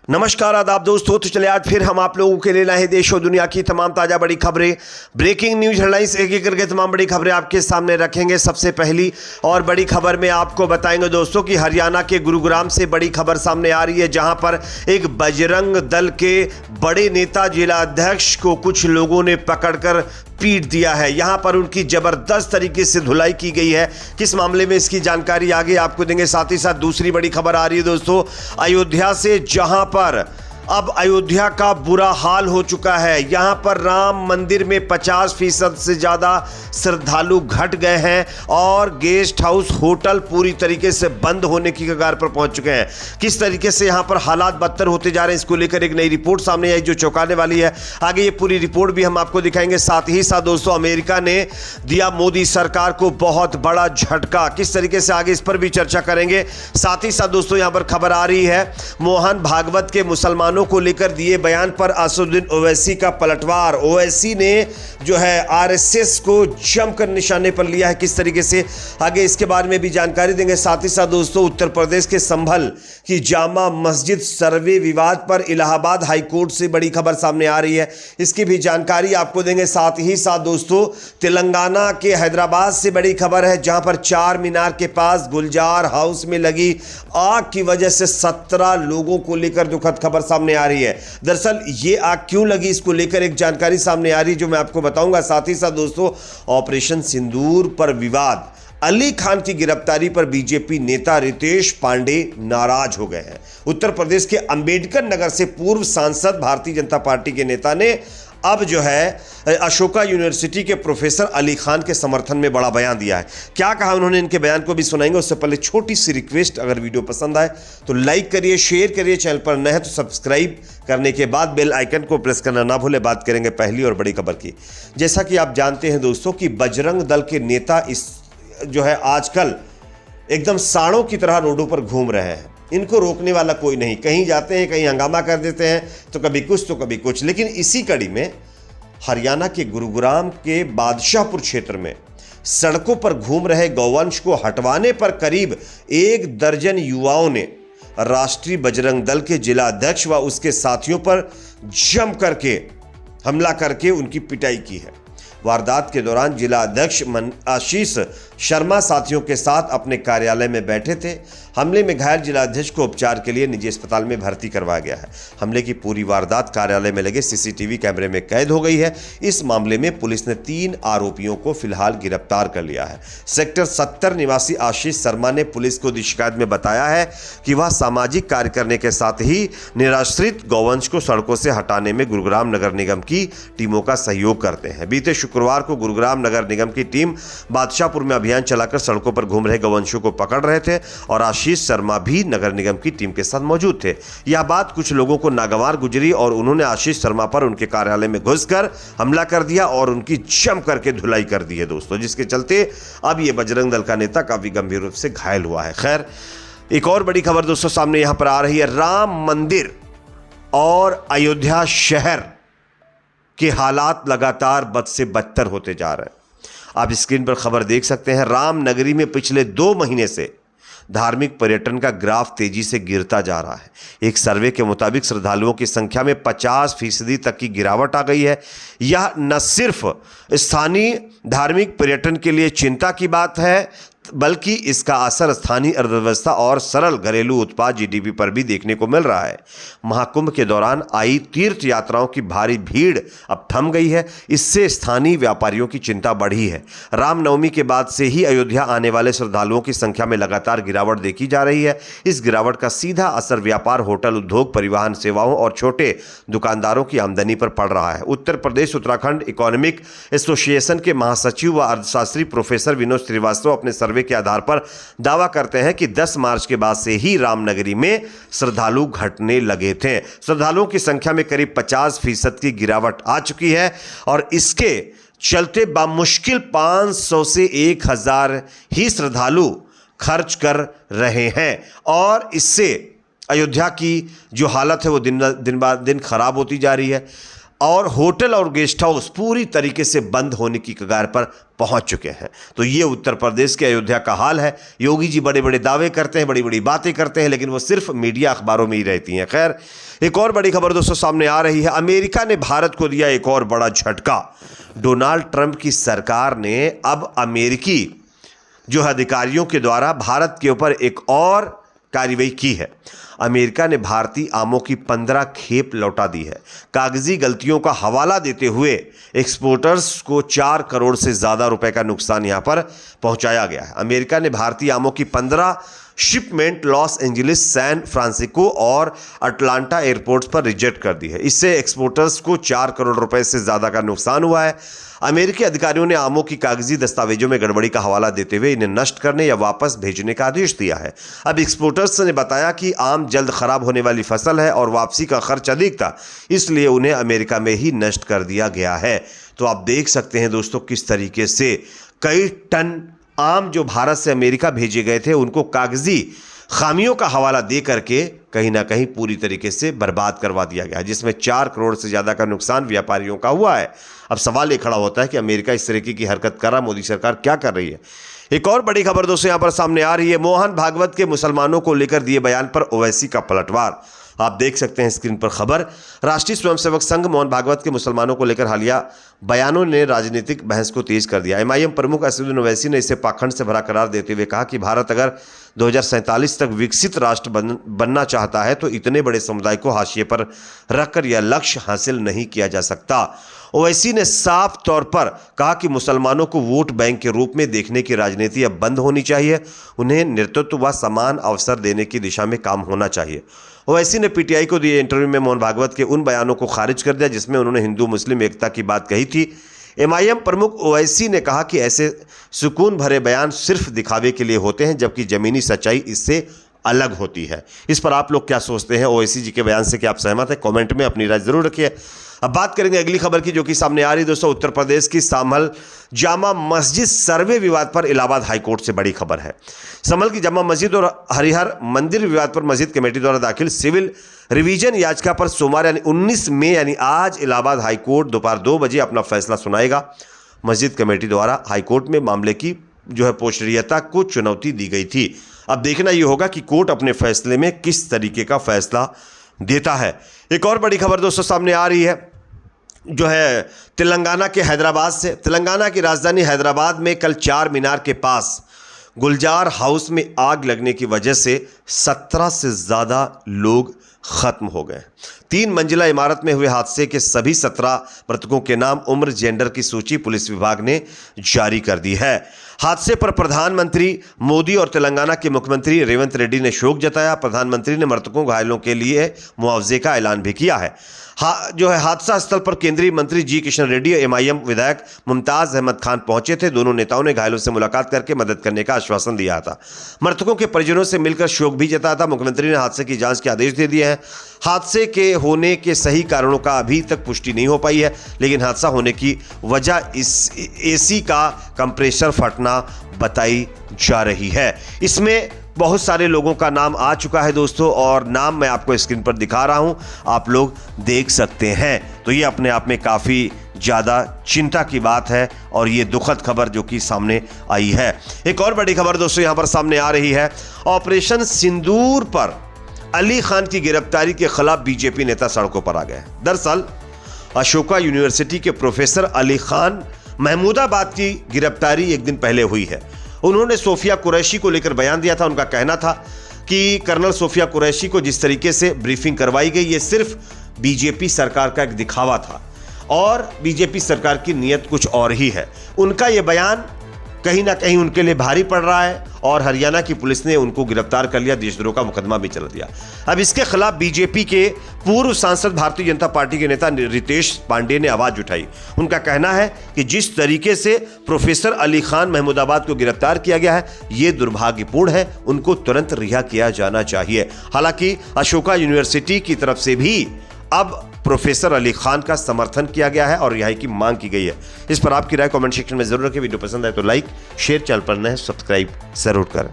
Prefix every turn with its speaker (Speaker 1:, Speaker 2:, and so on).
Speaker 1: नमस्कार आदाब दोस्तों। तो चले आज फिर हम आप लोगों के लिए लाए हैं देश और दुनिया की तमाम ताज़ा बड़ी खबरें, ब्रेकिंग न्यूज हेडलाइंस, एक एक करके तमाम बड़ी खबरें आपके सामने रखेंगे। सबसे पहली और बड़ी खबर में आपको बताएंगे दोस्तों कि हरियाणा के गुरुग्राम से बड़ी खबर सामने आ रही है, जहां पर एक बजरंग दल के बड़े नेता जिला अध्यक्ष को कुछ लोगों ने पकड़कर पीट दिया है। यहां पर उनकी जबरदस्त तरीके से धुलाई की गई है। किस मामले में, इसकी जानकारी आगे आपको देंगे। साथ ही साथ दूसरी बड़ी खबर आ रही है दोस्तों अयोध्या से, जहां पर अब अयोध्या का बुरा हाल हो चुका है। यहां पर राम मंदिर में 50% से ज्यादा श्रद्धालु घट गए हैं और गेस्ट हाउस होटल पूरी तरीके से बंद होने की कगार पर पहुंच चुके हैं। किस तरीके से यहां पर हालात बदतर होते जा रहे हैं, इसको लेकर एक नई रिपोर्ट सामने आई जो चौंकाने वाली है। आगे ये पूरी रिपोर्ट भी हम आपको दिखाएंगे। साथ ही साथ दोस्तों अमेरिका ने दिया मोदी सरकार को बहुत बड़ा झटका, किस तरीके से, आगे इस पर भी चर्चा करेंगे। साथ ही साथ दोस्तों यहां पर खबर आ रही है मोहन भागवत के मुसलमानों को लेकर दिए बयान पर असदुद्दीन ओवैसी का पलटवार। ओवैसी ने जो है आरएसएस को जमकर निशाने पर लिया है। किस तरीके से, आगे इसके बारे में भी जानकारी देंगे। साथ ही साथ दोस्तों उत्तर प्रदेश के संभल की जामा मस्जिद सर्वे विवाद पर इलाहाबाद हाईकोर्ट से बड़ी खबर सामने आ रही है, इसकी भी जानकारी आपको देंगे। साथ ही साथ दोस्तों तेलंगाना के हैदराबाद से बड़ी खबर है, जहां पर चार मीनार के पास गुलजार हाउस में लगी आग की वजह से 17 लोगों को लेकर दुखद खबर सामने आ रही है। दरअसल ये आग क्यों लगी, इसको लेकर एक जानकारी सामने आ रही है जो मैं आपको बताऊंगा। साथ ही साथ दोस्तों ऑपरेशन सिंदूर पर विवाद, अली खान की गिरफ्तारी पर बीजेपी नेता रितेश पांडे नाराज हो गए हैं। उत्तर प्रदेश के अंबेडकर नगर से पूर्व सांसद भारतीय जनता पार्टी के नेता ने अब जो है अशोका यूनिवर्सिटी के प्रोफेसर अली खान के समर्थन में बड़ा बयान दिया है। क्या कहा उन्होंने, इनके बयान को भी सुनाएंगे। उससे पहले छोटी सी रिक्वेस्ट, अगर वीडियो पसंद आए तो लाइक करिए, शेयर करिए, चैनल पर नए हैं तो सब्सक्राइब करने के बाद बेल आइकन को प्रेस करना ना भूले। बात करेंगे पहली और बड़ी खबर की। जैसा कि आप जानते हैं दोस्तों कि बजरंग दल के नेता इस जो है आजकल एकदम सांडों की तरह रोडों पर घूम रहे हैं। इनको रोकने वाला कोई नहीं, कहीं जाते हैं कहीं हंगामा कर देते हैं, तो कभी कुछ तो कभी कुछ। लेकिन इसी कड़ी में हरियाणा के गुरुग्राम के बादशाहपुर क्षेत्र में सड़कों पर घूम रहे गौवंश को हटवाने पर करीब 1 दर्जन युवाओं ने राष्ट्रीय बजरंग दल के जिला अध्यक्ष व उसके साथियों पर जम करके हमला करके उनकी पिटाई की है। वारदात के दौरान जिला अध्यक्ष आशीष शर्मा साथियों के साथ अपने कार्यालय में बैठे थे। हमले में घायल जिला अध्यक्ष को उपचार के लिए निजी अस्पताल में भर्ती करवाया गया है। हमले की पूरी वारदात कार्यालय में लगे सीसीटीवी कैमरे में कैद हो गई है। इस मामले में पुलिस ने 3 आरोपियों को फिलहाल गिरफ्तार कर लिया है। सेक्टर 70 निवासी आशीष शर्मा ने पुलिस को दी शिकायत में बताया है कि वह सामाजिक कार्य करने के साथ ही निराश्रित गौवंश को सड़कों से हटाने में गुरुग्राम नगर निगम की टीमों का सहयोग करते हैं। बीते शुक्रवार को गुरुग्राम नगर निगम की टीम बादशाहपुर में अभियान चलाकर सड़कों पर घूम रहे गौवंशों को पकड़ रहे थे और आशीष शर्मा भी नगर निगम की टीम के साथ मौजूद थे। यह बात कुछ लोगों को नागवार गुजरी और उन्होंने आशीष शर्मा पर उनके कार्यालय में घुसकर हमला कर दिया और उनकी जम करके धुलाई कर दी है दोस्तों, जिसके चलते अब यह बजरंग दल का नेता काफी गंभीर रूप से घायल हुआ है। खैर, एक और बड़ी खबर दोस्तों सामने यहां पर आ रही है। राम मंदिर और अयोध्या शहर के हालात लगातार बद से बदतर होते जा रहे हैं। आप स्क्रीन पर खबर देख सकते हैं। राम नगरी में पिछले 2 महीने से धार्मिक पर्यटन का ग्राफ तेजी से गिरता जा रहा है। एक सर्वे के मुताबिक श्रद्धालुओं की संख्या में 50% तक की गिरावट आ गई है। यह न सिर्फ स्थानीय धार्मिक पर्यटन के लिए चिंता की बात है, बल्कि इसका असर स्थानीय अर्थव्यवस्था और सरल घरेलू उत्पाद जीडीपी पर भी देखने को मिल रहा है। महाकुंभ के दौरान आई तीर्थ यात्राओं की भारी भीड़ अब थम गई है, इससे स्थानीय व्यापारियों की चिंता बढ़ी है। रामनवमी के बाद से ही अयोध्या आने वाले श्रद्धालुओं की संख्या में लगातार गिरावट देखी जा रही है। इस गिरावट का सीधा असर व्यापार, होटल उद्योग, परिवहन सेवाओं और छोटे दुकानदारों की आमदनी पर पड़ रहा है। उत्तर प्रदेश उत्तराखंड इकोनॉमिक एसोसिएशन के महासचिव व अर्थशास्त्री प्रोफेसर विनोद श्रीवास्तव अपने सर्वे के आधार पर दावा करते हैं कि 10 मार्च के बाद से ही रामनगरी में श्रद्धालु घटने लगे थे। श्रद्धालुओं की संख्या में करीब 50% की गिरावट आ चुकी है और इसके चलते बामुश्किल 500 से 1000 ही श्रद्धालु खर्च कर रहे हैं और इससे अयोध्या की जो हालत है वो दिन ब दिन खराब होती जा रही है। और होटल और गेस्ट हाउस पूरी तरीके से बंद होने की कगार पर पहुंच चुके हैं। तो ये उत्तर प्रदेश के अयोध्या का हाल है। योगी जी बड़े बड़े दावे करते हैं, बड़ी बड़ी बातें करते हैं, लेकिन वो सिर्फ मीडिया अखबारों में ही रहती हैं। खैर, एक और बड़ी खबर दोस्तों सामने आ रही है। अमेरिका ने भारत को दिया एक और बड़ा झटका। डोनाल्ड ट्रंप की सरकार ने अब अमेरिकी जो अधिकारियों के द्वारा भारत के ऊपर एक और कार्रवाई की है। अमेरिका ने भारतीय आमों की 15 खेप लौटा दी है। कागजी गलतियों का हवाला देते हुए एक्सपोर्टर्स को 4 करोड़ से ज़्यादा रुपए का नुकसान यहां पर पहुंचाया गया है। अमेरिका ने भारतीय आमों की 15 shipment Los Angeles, San Francisco और अटलांटा एयरपोर्ट्स पर रिजेक्ट कर दी है। इससे एक्सपोर्टर्स को 4 करोड़ रुपए से ज़्यादा का नुकसान हुआ है। अमेरिकी अधिकारियों ने आमों की कागजी दस्तावेजों में गड़बड़ी का हवाला देते हुए इन्हें नष्ट करने या वापस भेजने का आदेश दिया है। अब एक्सपोर्टर्स ने बताया कि आम जल्द खराब होने वाली फसल है और वापसी का खर्च अधिक था, इसलिए उन्हें अमेरिका में ही नष्ट कर दिया गया है। तो आप देख सकते हैं दोस्तों किस तरीके से कई टन आम जो भारत से अमेरिका भेजे गए थे उनको कागजी खामियों का हवाला दे करके कहीं ना कहीं पूरी तरीके से बर्बाद करवा दिया गया, जिसमें 4 करोड़ से ज़्यादा का नुकसान व्यापारियों का हुआ है। अब सवाल ये खड़ा होता है कि अमेरिका इस तरीके की हरकत कर रहा, मोदी सरकार क्या कर रही है। एक और बड़ी खबर दोस्तों यहाँ पर सामने आ रही है। मोहन भागवत के मुसलमानों को लेकर दिए बयान पर ओवैसी का पलटवार। आप देख सकते हैं स्क्रीन पर खबर। राष्ट्रीय स्वयंसेवक संघ मोहन भागवत के मुसलमानों को लेकर हालिया बयानों ने राजनीतिक बहस को तेज कर दिया। एमआईएम प्रमुख असदुद्दीन ओवैसी ने इसे पाखंड से भरा करार देते हुए कहा कि भारत अगर 2047 तक विकसित राष्ट्र बनना चाहता है तो इतने बड़े समुदाय को हाशिए पर रखकर यह लक्ष्य हासिल नहीं किया जा सकता। ओवैसी ने साफ तौर पर कहा कि मुसलमानों को वोट बैंक के रूप में देखने की राजनीति अब बंद होनी चाहिए। उन्हें नेतृत्व व समान अवसर देने की दिशा में काम होना चाहिए। ओवैसी ने पीटीआई को दिए इंटरव्यू में मोहन भागवत के उन बयानों को खारिज कर दिया जिसमें उन्होंने हिंदू मुस्लिम एकता की बात कही थी। एमआईएम प्रमुख ओवैसी ने कहा कि ऐसे सुकून भरे बयान सिर्फ दिखावे के लिए होते हैं, जबकि जमीनी सच्चाई इससे अलग होती है। इस पर आप लोग क्या सोचते हैं ओवैसी जी के बयान से? क्या आप सहमत हैं? कमेंट में अपनी राय जरूर रखिए। अब बात करेंगे अगली खबर की जो कि सामने आ रही है दोस्तों। उत्तर प्रदेश की सामल जामा मस्जिद सर्वे विवाद पर इलाहाबाद हाईकोर्ट से बड़ी खबर है। संभल की जामा मस्जिद और हरिहर मंदिर विवाद पर मस्जिद कमेटी द्वारा दाखिल सिविल रिवीजन याचिका पर सोमवार यानी 19 मई यानी आज इलाहाबाद हाईकोर्ट दोपहर 2 बजे अपना फैसला सुनाएगा। मस्जिद कमेटी द्वारा हाईकोर्ट में मामले की जो है पोष्टरीयता को चुनौती दी गई थी। अब देखना यह होगा कि कोर्ट अपने फैसले में किस तरीके का फैसला देता है। एक और बड़ी खबर दोस्तों सामने आ रही है जो है तेलंगाना के हैदराबाद से। तेलंगाना की राजधानी हैदराबाद में कल 4 मीनार के पास गुलजार हाउस में आग लगने की वजह से 17 से ज़्यादा लोग खत्म हो गए। 3 मंजिला इमारत में हुए हादसे के सभी 17 मृतकों के नाम, उम्र, जेंडर की सूची पुलिस विभाग ने जारी कर दी है। हादसे पर प्रधानमंत्री मोदी और तेलंगाना के मुख्यमंत्री रेवंत रेड्डी ने शोक जताया। प्रधानमंत्री ने मृतकों घायलों के लिए मुआवजे का ऐलान भी किया है। जो है हादसा स्थल पर केंद्रीय मंत्री जी किशन रेड्डी और एमआईएम विधायक मुमताज अहमद खान पहुंचे थे। दोनों नेताओं ने घायलों से मुलाकात करके मदद करने का आश्वासन दिया था। मृतकों के परिजनों से मिलकर शोक भी जताया था। मुख्यमंत्री ने हादसे की जांच के आदेश दे दिए हैं। हादसे के होने के सही कारणों का अभी तक पुष्टि नहीं हो पाई है, लेकिन हादसा होने की वजह इस एसी का कंप्रेसर फटना बताई जा रही है। इसमें बहुत सारे लोगों का नाम आ चुका है दोस्तों, और नाम मैं आपको स्क्रीन पर दिखा रहा हूं, आप लोग देख सकते हैं। तो ये अपने आप में काफ़ी ज़्यादा चिंता की बात है और ये दुखद खबर जो कि सामने आई है। एक और बड़ी खबर दोस्तों यहां पर सामने आ रही है। ऑपरेशन सिंदूर पर अली खान की गिरफ्तारी के खिलाफ बीजेपी नेता सड़कों पर आ गए। दरअसल अशोका यूनिवर्सिटी के प्रोफेसर अली खान महमूदाबाद की गिरफ्तारी एक दिन पहले हुई है। उन्होंने सोफिया कुरैशी को लेकर बयान दिया था। उनका कहना था कि कर्नल सोफिया कुरैशी को जिस तरीके से ब्रीफिंग करवाई गई ये सिर्फ बीजेपी सरकार का एक दिखावा था और बीजेपी सरकार की नीयत कुछ और ही है। उनका ये बयान कहीं ना कहीं उनके लिए भारी पड़ रहा है और हरियाणा की पुलिस ने उनको गिरफ्तार कर लिया, देशद्रोह का मुकदमा भी चला दिया। अब इसके खिलाफ बीजेपी के पूर्व सांसद भारतीय जनता पार्टी के नेता रितेश पांडे ने आवाज उठाई। उनका कहना है कि जिस तरीके से प्रोफेसर अली खान महमूदाबाद को गिरफ्तार किया गया है ये दुर्भाग्यपूर्ण है, उनको तुरंत रिहा किया जाना चाहिए। हालांकि अशोका यूनिवर्सिटी की तरफ से भी अब प्रोफेसर अली खान का समर्थन किया गया है और रिहाई की मांग की गई है। इस पर आपकी राय कमेंट सेक्शन में जरूर रखें। वीडियो पसंद आए तो लाइक, शेयर, चैनल पर नए सब्सक्राइब जरूर करें।